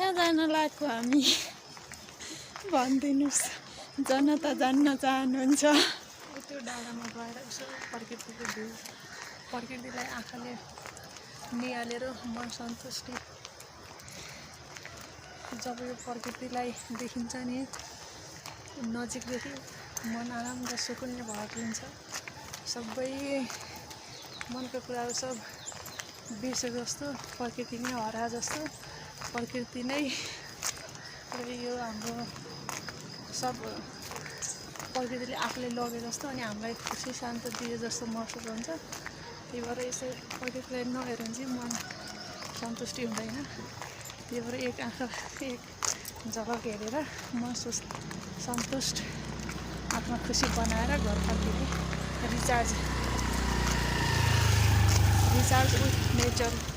कहाँ जान लागेको हामी भनिदिनुहोस् जन त जान्न चाहनुहुन्छ त्यो डाँडामा गएर यसो प्रकृतिको भ्यू प्रकृतिलाई आँखाले निहालेर मन सन्तुष्टि जब यो प्रकृतिलाई देखिन्छ नि नजिकदेखि मन आराम र सुकुनले भरिन्छ सबै मनका कुराहरू सब बिर्से जस्तो प्रकृति नै हरा जस्तो प्रकृति नै यो हाम्रो सब प्रकृतिले आफूले लगे जस्तो अनि हामीलाई खुसी शान्त दिए जस्तो महसुस हुन्छ त्यही भएर यसो प्रकृतिलाई नहेर चाहिँ मन सन्तुष्टि हुँदैन त्यही भएर एक आँखा एक झलक हेरेर मन सन्तुष्ट आत्मा खुसी बनाएर घर फर्किने रिचार्ज विथ नेचर